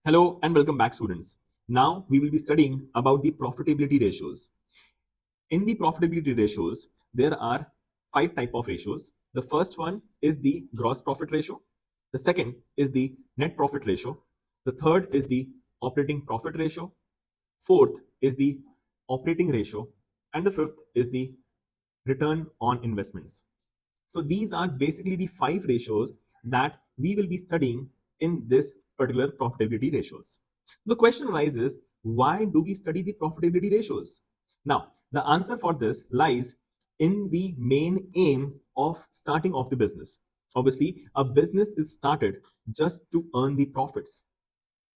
Hello and welcome back, students. Now we will be studying about the profitability ratios. In the profitability ratios, there are 5 types of ratios. The first one is the gross profit ratio. The second is the net profit ratio. The third is the operating profit ratio. Fourth is the operating ratio. And the fifth is the return on investments. So these are basically the 5 ratios that we will be studying in this particular profitability ratios. The question arises, why do we study the profitability ratios? Now, the answer for this lies in the main aim of starting off the business. Obviously, a business is started just to earn the profits.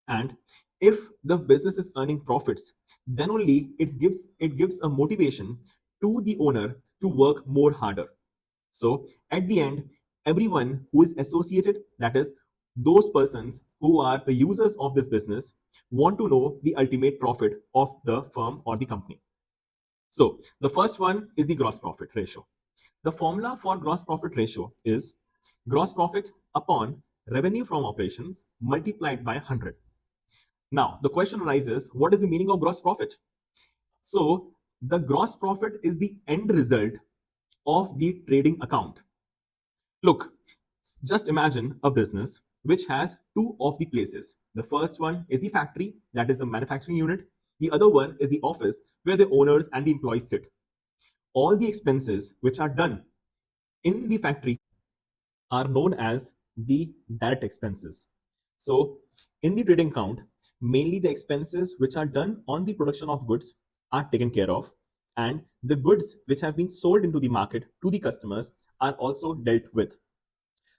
And if the business is earning profits, then only it gives a motivation to the owner to work more harder. So at the end, everyone who is associated, that is, those persons who are the users of this business, want to know the ultimate profit of the firm or the company. So the first one is the gross profit ratio. The formula for gross profit ratio is gross profit upon revenue from operations multiplied by 100. Now, the question arises, what is the meaning of gross profit? So the gross profit is the end result of the trading account. Look, just imagine a business which has two of the places. The first one is the factory, that is the manufacturing unit. The other one is the office where the owners and the employees sit. All the expenses which are done in the factory are known as the direct expenses. So in the trading account, mainly the expenses which are done on the production of goods are taken care of, and the goods which have been sold into the market to the customers are also dealt with.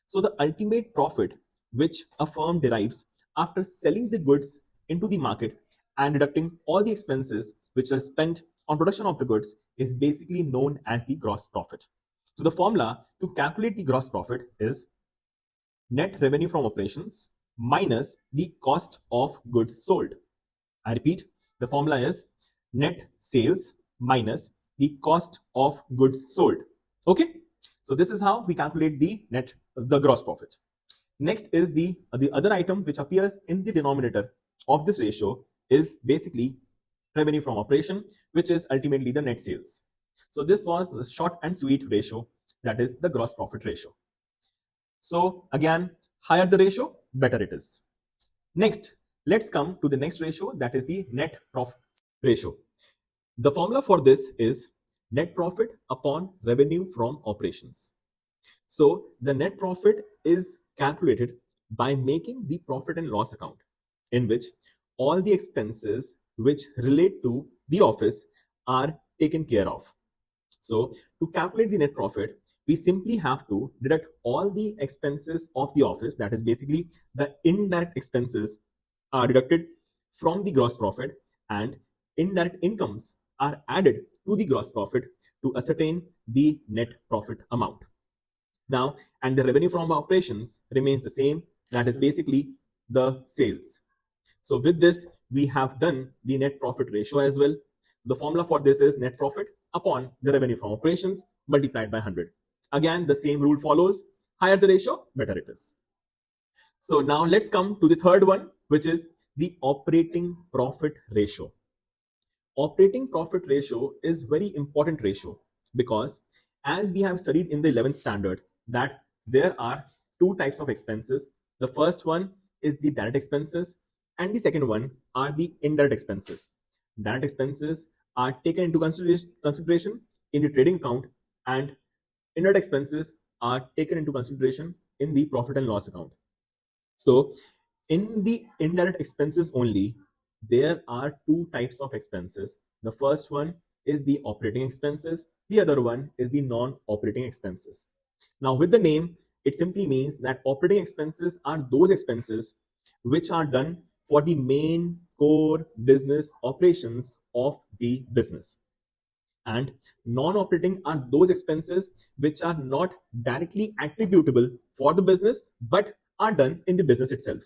So the ultimate profit which a firm derives after selling the goods into the market and deducting all the expenses which are spent on production of the goods is basically known as the gross profit. So the formula to calculate the gross profit is net revenue from operations minus the cost of goods sold. I repeat, the formula is net sales minus the cost of goods sold. Okay, so this is how we calculate the gross profit. Next is the other item which appears in the denominator of this ratio is basically revenue from operation, which is ultimately the net sales. So this was the short and sweet ratio, that is the gross profit ratio. So again, higher the ratio, better it is. Next, let's come to the next ratio, that is the net profit ratio. The formula for this is net profit upon revenue from operations. So the net profit is calculated by making the profit and loss account, in which all the expenses which relate to the office are taken care of. So to calculate the net profit, we simply have to deduct all the expenses of the office, that is basically the indirect expenses are deducted from the gross profit, and indirect incomes are added to the gross profit to ascertain the net profit amount. Now, and the revenue from operations remains the same, that is basically the sales. So with this, we have done the net profit ratio as well. The formula for this is net profit upon the revenue from operations multiplied by 100. Again, the same rule follows. Higher the ratio, better it is. So now let's come to the third one, which is the operating profit ratio. Operating profit ratio is very important ratio because as we have studied in the 11th standard that there are two types of expenses. The first one is the direct expenses and the second one are the indirect expenses. Direct expenses are taken into consideration in the trading account and indirect expenses are taken into consideration in the profit and loss account. So in the indirect expenses only, there are two types of expenses. The first one is the operating expenses. The other one is the non-operating expenses. Now with the name, it simply means that operating expenses are those expenses which are done for the main core business operations of the business. And non-operating are those expenses which are not directly attributable for the business but are done in the business itself.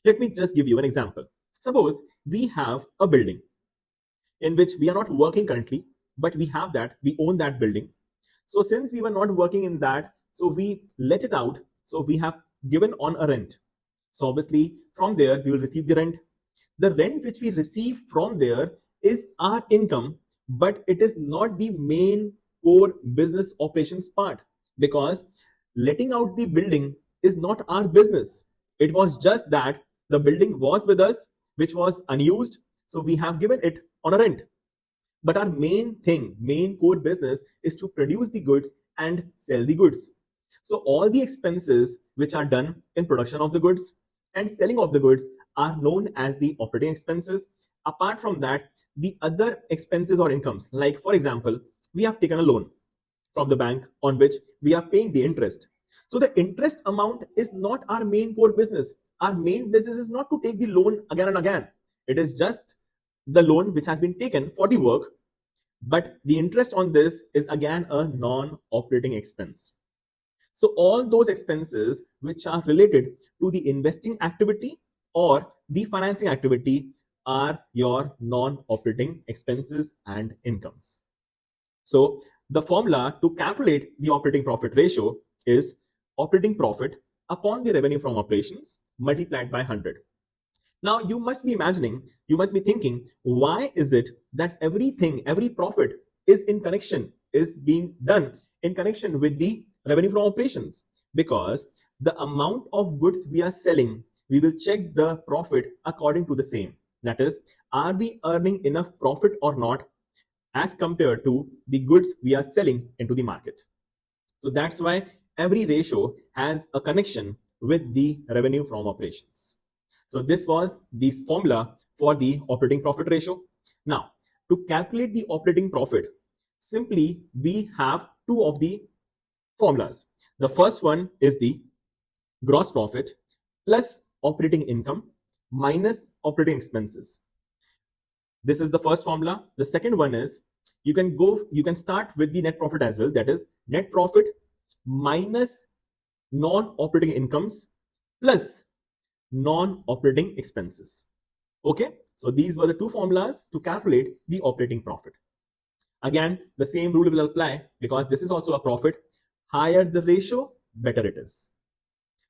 Let me just give you an example. Suppose we have a building in which we are not working currently, but we own that building. So since we were not working in that, so we let it out. So we have given on a rent. So obviously from there we will receive the rent. The rent which we receive from there is our income, but it is not the main core business operations part, because letting out the building is not our business. It was just that the building was with us, which was unused, so we have given it on a rent. But our main thing, main core business is to produce the goods and sell the goods. So all the expenses which are done in production of the goods and selling of the goods are known as the operating expenses. Apart from that, the other expenses or incomes, like for example, we have taken a loan from the bank on which we are paying the interest. So the interest amount is not our main core business. Our main business is not to take the loan again and again. It is just the loan which has been taken for the work, but the interest on this is again a non-operating expense. So all those expenses which are related to the investing activity or the financing activity are your non-operating expenses and incomes. So the formula to calculate the operating profit ratio is operating profit upon the revenue from operations multiplied by 100. Now you must be imagining, you must be thinking, why is it that everything, every profit is in connection, is being done in connection with the revenue from operations? Because the amount of goods we are selling, we will check the profit according to the same. That is, are we earning enough profit or not as compared to the goods we are selling into the market? So that's why every ratio has a connection with the revenue from operations. So this was the formula for the operating profit ratio. Now, to calculate the operating profit, simply we have two of the formulas. The first one is the gross profit plus operating income minus operating expenses. This is the first formula. The second one is you can start with the net profit as well. That is net profit minus non-operating incomes plus non-operating expenses. Okay, so these were the two formulas to calculate the operating profit. Again, the same rule will apply because this is also a profit. Higher the ratio, better it is.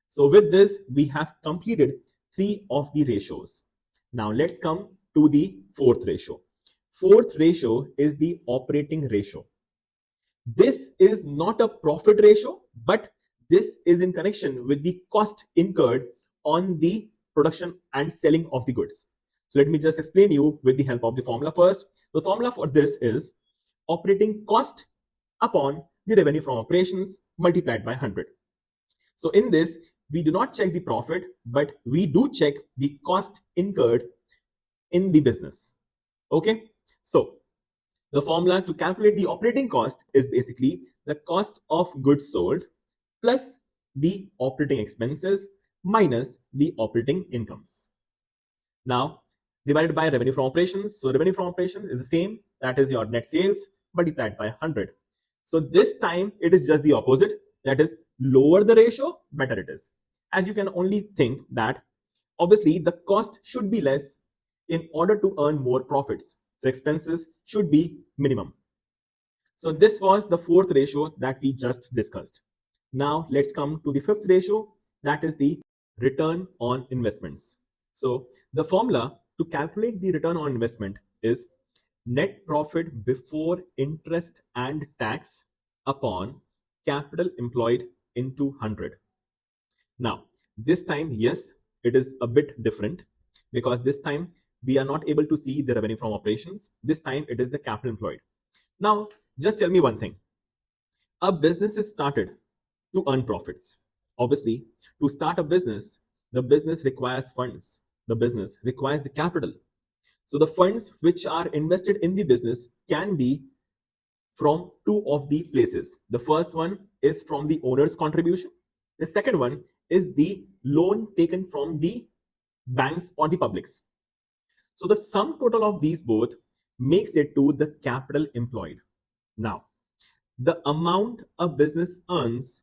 So with this, we have completed three of the ratios. Now let's come to the fourth ratio. Fourth ratio is the operating ratio. This is not a profit ratio, but this is in connection with the cost incurred on the production and selling of the goods. So let me just explain you with the help of the formula first. The formula for this is operating cost upon the revenue from operations multiplied by 100. So in this, we do not check the profit, but we do check the cost incurred in the business. Okay, so the formula to calculate the operating cost is basically the cost of goods sold plus the operating expenses minus the operating incomes. Now, divided by revenue from operations. So revenue from operations is the same. That is your net sales multiplied by 100. So this time it is just the opposite. That is, lower the ratio, better it is. As you can only think that obviously the cost should be less in order to earn more profits. So expenses should be minimum. So this was the fourth ratio that we just discussed. Now let's come to the fifth ratio, that is the return on investments. So the formula to calculate the return on investment is net profit before interest and tax upon capital employed into 100. Now, this time, yes, it is a bit different because this time we are not able to see the revenue from operations. This time it is the capital employed. Now, just tell me one thing. A business is started to earn profits. Obviously, to start a business, the business requires funds. The business requires the capital. So the funds which are invested in the business can be from two of the places. The first one is from the owner's contribution. The second one is the loan taken from the banks or the publics. So the sum total of these both makes it to the capital employed. Now, the amount a business earns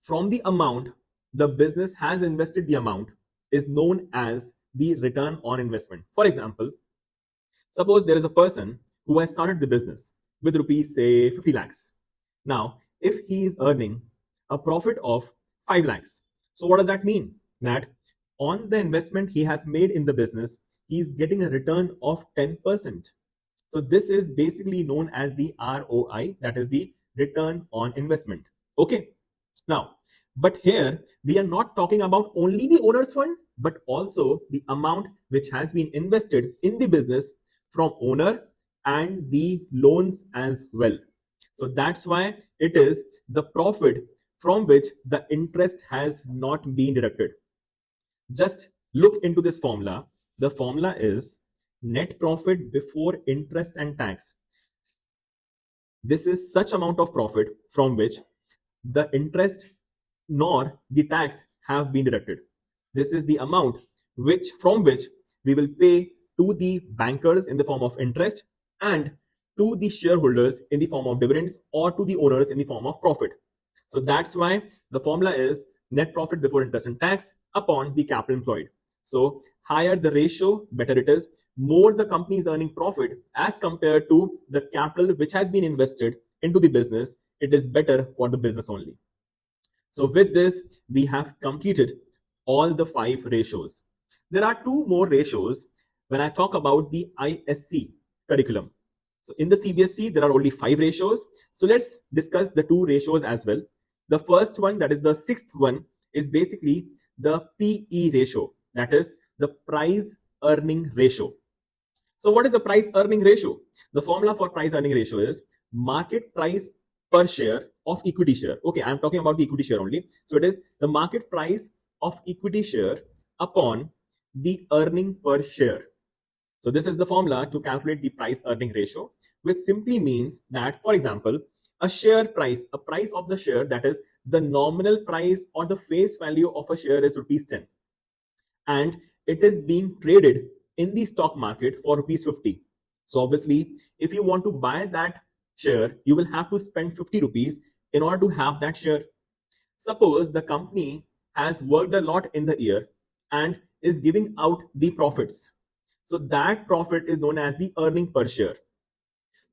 from the amount the business has invested the amount is known as the return on investment. For example, suppose there is a person who has started the business with rupees, say 50 lakhs. Now, if he is earning a profit of 5 lakhs, so what does that mean? That on the investment he has made in the business, he is getting a return of 10%. So this is basically known as the ROI, that is the return on investment. Okay. Now, but here we are not talking about only the owner's fund, but also the amount which has been invested in the business from owner and the loans as well. So that's why it is the profit from which the interest has not been deducted. Just look into this formula. The formula is net profit before interest and tax. This is such amount of profit from which the interest nor the tax have been deducted. This is the amount from which we will pay to the bankers in the form of interest and to the shareholders in the form of dividends or to the owners in the form of profit. So that's why the formula is net profit before interest and tax upon the capital employed. So higher the ratio, better it is. More the company is earning profit as compared to the capital which has been invested into the business, it is better for the business only. So with this, we have completed all the 5 ratios. There are 2 more ratios when I talk about the ISC curriculum. So in the CBSE, there are only 5 ratios. So let's discuss the 2 ratios as well. The first one, that is the 6th one, is basically the PE ratio, that is the price earning ratio. So what is the price earning ratio? The formula for price earning ratio is market price per share of equity share. Okay, I'm talking about the equity share only. So it is the market price of equity share upon the earning per share. So this is the formula to calculate the price earning ratio, which simply means that, for example, a price of the share, that is the nominal price or the face value of a share is rupees 10. And it is being traded in the stock market for rupees 50. So obviously, if you want to buy that share, you will have to spend 50 rupees in order to have that share. Suppose the company has worked a lot in the year and is giving out the profits. So that profit is known as the earning per share.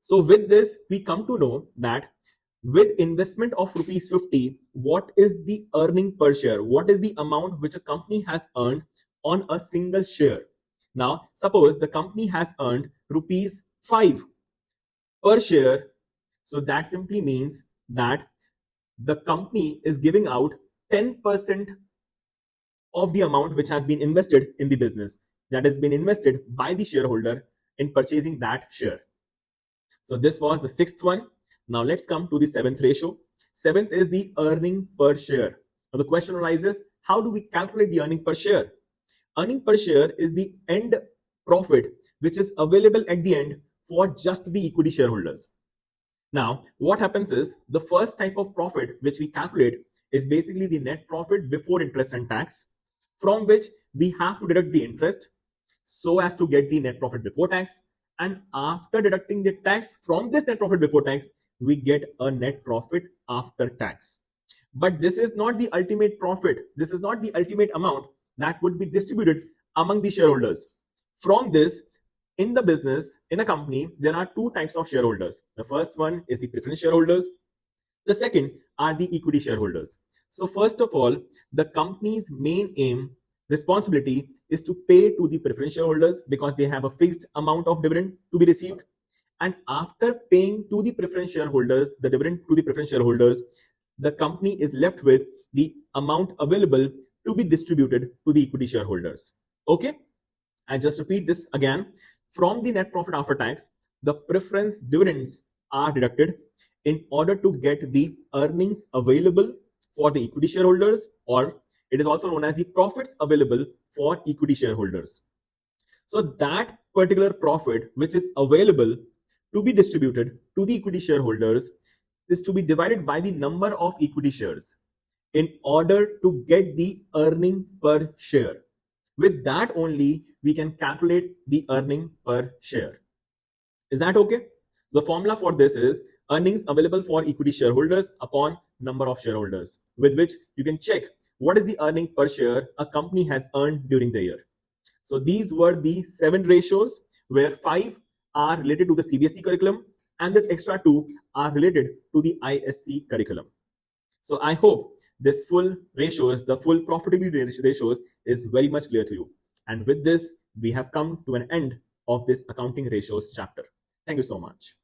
So with this, we come to know that with investment of rupees 50, what is the earning per share? What is the amount which a company has earned on a single share? Now, suppose the company has earned rupees 5 per share. So that simply means that the company is giving out 10% of the amount which has been invested in the business, that has been invested by the shareholder in purchasing that share. So this was the 6th one. Now let's come to the 7th ratio. 7th is the earning per share. Now the question arises, how do we calculate the earning per share? Earning per share is the end profit which is available at the end for just the equity shareholders. Now, what happens is the first type of profit which we calculate is basically the net profit before interest and tax, from which we have to deduct the interest so as to get the net profit before tax. And after deducting the tax from this net profit before tax, we get a net profit after tax. But this is not the ultimate profit. This is not the ultimate amount that would be distributed among the shareholders. From this, in the business, in a company, there are 2 types of shareholders. The first one is the preference shareholders. The second are the equity shareholders. So first of all, the company's main responsibility is to pay to the preference shareholders because they have a fixed amount of dividend to be received. And after paying to the preference shareholders, the dividend to the preference shareholders, the company is left with the amount available to be distributed to the equity shareholders. Okay, I just repeat this again. From the net profit after tax, the preference dividends are deducted in order to get the earnings available for the equity shareholders, or it is also known as the profits available for equity shareholders. So that particular profit which is available to be distributed to the equity shareholders is to be divided by the number of equity shares in order to get the earning per share. With that only, we can calculate the earning per share. Is that okay? The formula for this is earnings available for equity shareholders upon number of shareholders, with which you can check what is the earning per share a company has earned during the year. So these were the 7 ratios, where 5 are related to the CBSE curriculum and the extra 2 are related to the ISC curriculum. So I hope this full ratios, the full profitability ratios is very much clear to you. And with this, we have come to an end of this accounting ratios chapter. Thank you so much.